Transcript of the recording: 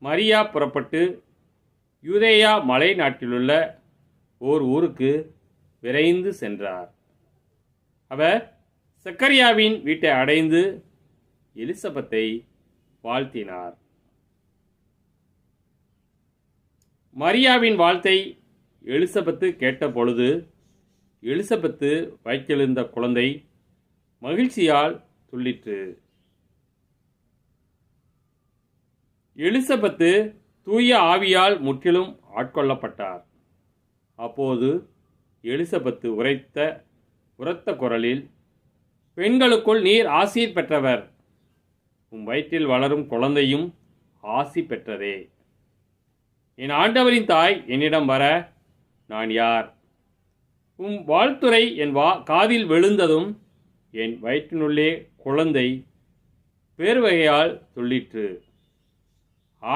மரியா புறப்பட்டு யூதேயா மலை நாட்டிலுள்ள ஓர் ஊருக்கு விரைந்து சென்றார். அவர் சக்கரியாவின் வீட்டை அடைந்து எலிசபெத்தை வாழ்த்தினார். மரியாவின் வாழ்த்தை எலிசபெத்து கேட்டபொழுது எலிசபெத்து வயிற்றிலிருந்த குழந்தை மகிழ்ச்சியால் துள்ளிற்று. எலிசபெத்து தூய ஆவியால் முற்றிலும் ஆட்கொள்ளப்பட்டார். அப்போது எலிசபெத்து உரத்த குரலில், பெண்களுக்குள் நீர் ஆசீர் பெற்றவர், உம் வயிற்றில் வளரும் குழந்தையும் ஆசி பெற்றதே. என் ஆண்டவரின் தாய் என்னிடம் வர நான் யார்? உம் வாழ்த்துரை என் காதில் விழுந்ததும் என் வயிற்றினுள்ளே குழந்தை பேர்வகையால் துள்ளிற்று.